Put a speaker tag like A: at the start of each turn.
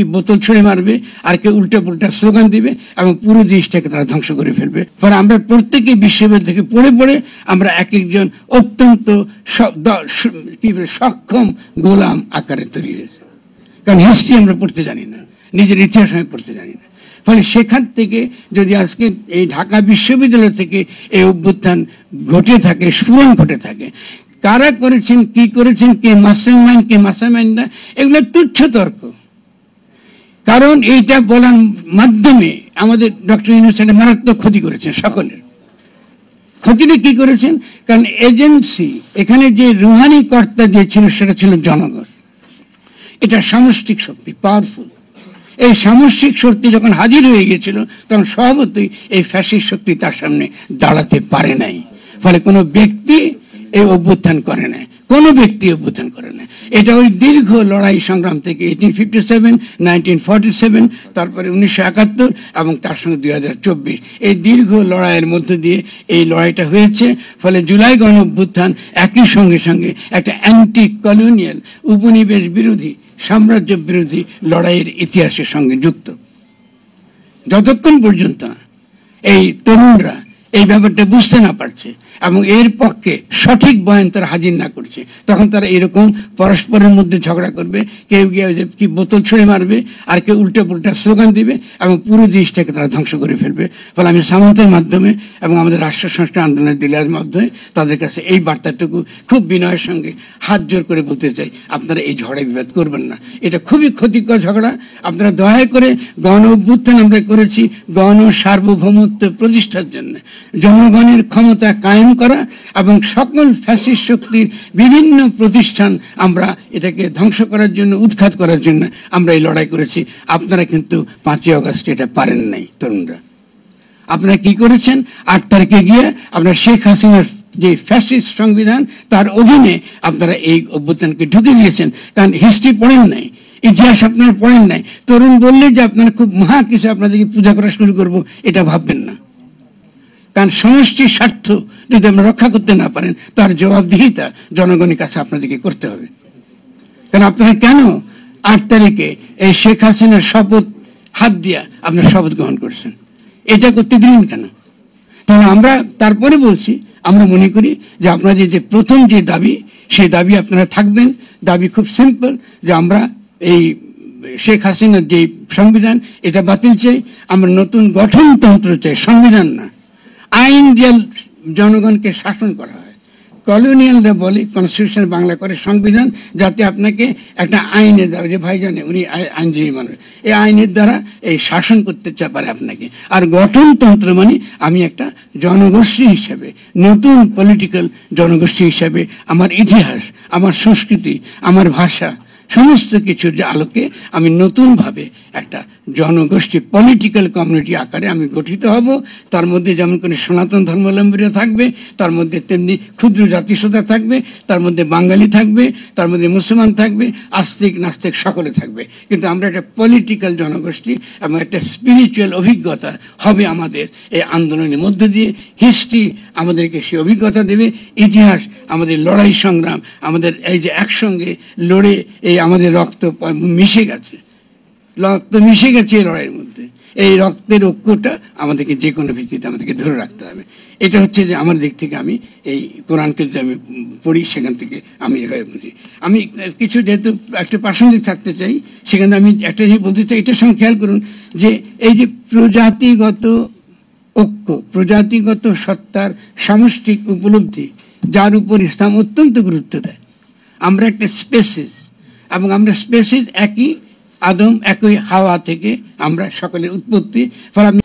A: কি বোতল ছুঁড়ে মারবে, আর কেউ উল্টা পুল্টা স্লোগান দিবে এবং পুরো জিনিসটাকে তারা ধ্বংস করে ফেলবে। ফলে আমরা প্রত্যেকেই বিশ্ববিদ্যালয় থেকে পড়ে পড়ে আমরা এক একজন অত্যন্ত সক্ষম গোলাম আকারে তৈরি হয়েছে। কারণ হিস্ট্রি আমরা পড়তে জানি না, নিজের ইতিহাস আমি পড়তে জানি না। ফলে সেখান থেকে যদি আজকে এই ঢাকা বিশ্ববিদ্যালয় থেকে এই অভ্যুত্থান ঘটে থাকে, স্ফুরণ ঘটে থাকে, কারা করেছেন, কি করেছেন, কে মাস্টারমাইন্ড কে মাস্টারমাইন্ড না, এগুলো তুচ্ছ তর্ক। কারণ এইটা বলার মাধ্যমে আমাদের ডক্টর ইউনূস একটা মারাত্মক ক্ষতি করেছেন। সকলের ক্ষতিটা কি করেছেন? কারণ এজেন্সি, এখানে যে রুহানি কর্তা যে ছিল সেটা ছিল জনগণ। এটা সামষ্টিক শক্তি, পাওয়ারফুল। এই সামষ্টিক শক্তি যখন হাজির হয়ে গিয়েছিল তখন স্বভাবতই এই ফ্যাসিস্ট শক্তি তার সামনে দাঁড়াতে পারে নাই। ফলে কোনো ব্যক্তি এই অভ্যুত্থান করে না, কোনো ব্যক্তি অভ্যুত্থান করে না। এটা ওই দীর্ঘ লড়াই সংগ্রাম থেকে 1857, 1947, তারপরে 1971 এবং তার সঙ্গে 2024, এই দীর্ঘ লড়াইয়ের মধ্য দিয়ে এই লড়াইটা হয়েছে। ফলে জুলাই গণ অভ্যুত্থান একই সঙ্গে সঙ্গে একটা অ্যান্টি কলোনিয়াল, উপনিবেশ বিরোধী, সাম্রাজ্য বিরোধী লড়াইয়ের ইতিহাসের সঙ্গে যুক্ত। যতক্ষণ পর্যন্ত এই তরুণরা এই ব্যাপারটা বুঝতে না পারছে এবং এর পক্ষে সঠিক বয়ান তারা হাজির না করছে, তখন তারা এরকম পরস্পরের মধ্যে ঝগড়া করবে, কেউ গিয়ে কি বোতল ছুঁড়ে মারবে, আর কেউ উল্টা পুল্টা স্লোগান দিবে এবং পুরো জিনিসটাকে তারা ধ্বংস করে ফেলবে। ফলে আমি সামন্তের মাধ্যমে এবং আমাদের রাষ্ট্র সংস্কার আন্দোলনের দিলার মাধ্যমে তাদের কাছে এই বার্তাটুকু খুব বিনয়ের সঙ্গে হাত জোর করে বলতে চাই, আপনারা এই ঝড়ে বিবাদ করবেন না। এটা খুবই ক্ষতিকর ঝগড়া। আপনারা দয়া করে, গণ অভ্যুত্থান আমরা করেছি গণ সার্বভৌমত্ব প্রতিষ্ঠার জন্য, জনগণের ক্ষমতা কায়েম করা এবং সকল ফ্যাসিস্ট শক্তির বিভিন্ন প্রতিষ্ঠান আমরা এটাকে ধ্বংস করার জন্য, উৎখাত করার জন্য আমরা এই লড়াই করেছি। আপনারা কিন্তু 5ই অগস্ট এটা পারেন নাই। তরুণরা আপনারা কি করেছেন? 8 তারিখে গিয়ে আপনারা শেখ হাসিনার যে ফ্যাসিস্ট সংবিধান তার অধীনে আপনারা এই অভ্যুত্থানকে ঢুকে দিয়েছেন। কারণ হিস্ট্রি পড়েন নাই, ইতিহাস আপনারা পড়েন নাই। তরুণ বললে যে আপনারা খুব মহা কিছু আপনাদেরকে পূজা করা শুরু করবো, এটা ভাববেন না। কারণ সমষ্টির স্বার্থ যদি আমরা রক্ষা করতে না পারেন, তার জবাবদিহিতা জনগণের কাছে আপনাদেরকে করতে হবে। কারণ আপনারা কেন 8 তারিখে এই শেখ হাসিনার শপথ হাত দিয়া আপনারা শপথ গ্রহণ করছেন? এটা করতে দিলেন কেন? তাহলে আমরা তারপরে বলছি, আমরা মনে করি যে আপনাদের যে প্রথম যে দাবি, সেই দাবি আপনারা থাকবেন। দাবি খুব সিম্পল, যে আমরা এই শেখ হাসিনার যে সংবিধান এটা বাতিল চাই, আমরা নতুন গঠনতন্ত্র চাই, সংবিধান না। আইন দিয়ে জনগণকে শাসন করা হয়। কলোনিয়ালরা বলে কনস্টিটিউশন বাংলা করে সংবিধান, যাতে আপনাকে একটা আইনের দ্বারা, যে ভাই জানে উনি আইনজীবী মানুষ, এই আইনের দ্বারা এই শাসন করতে পারে আপনাকে। আর গঠনতন্ত্র মানে আমি একটা জনগোষ্ঠী হিসাবে, নতুন পলিটিক্যাল জনগোষ্ঠী হিসাবে আমার ইতিহাস, আমার সংস্কৃতি, আমার ভাষা, সমস্ত কিছুর যে আলোকে আমি নতুনভাবে একটা জনগোষ্ঠী, পলিটিক্যাল কমিউনিটি আকারে আমি গঠিত হব। তার মধ্যে যেমন করে সনাতন ধর্মাবলম্বীরা থাকবে, তার মধ্যে তেমনি ক্ষুদ্র জাতিসত্তা থাকবে, তার মধ্যে বাঙালি থাকবে, তার মধ্যে মুসলমান থাকবে, আস্তিক নাস্তিক সকলে থাকবে। কিন্তু আমরা একটা পলিটিক্যাল জনগোষ্ঠী এবং একটা স্পিরিচুয়াল অভিজ্ঞতা হবে আমাদের এই আন্দোলনের মধ্যে দিয়ে। হিস্ট্রি আমাদেরকে সেই অভিজ্ঞতা দেবে, ইতিহাস আমাদের লড়াই সংগ্রাম, আমাদের এই যে একসঙ্গে লড়ে এই আমাদের রক্ত মিশে গেছে, রক্ত মিশে গেছে এই লড়াইয়ের মধ্যে, এই রক্তের ঐক্যটা আমাদেরকে যে কোনো ভিত্তিতে আমাদেরকে ধরে রাখতে হবে। এটা হচ্ছে যে আমার দিক থেকে আমি এই কোরআনকে যদি আমি পড়ি, সেখান থেকে আমি এভাবে বুঝি। আমি কিছু যেহেতু একটা প্রাসঙ্গিক থাকতে চাই, সেখানে আমি একটা জিনিস বলতে চাই, এটার সঙ্গে খেয়াল করুন যে এই যে প্রজাতিগত ঐক্য, প্রজাতিগত সত্তার সামষ্টিক উপলব্ধি, যার উপর ইসলাম অত্যন্ত গুরুত্ব দেয়। আমরা একটা স্পেসিস এবং আমরা স্পেসিস একই আদম, একই হাওয়া থেকে আমরা সকলের উৎপত্তি। ফলে আপনি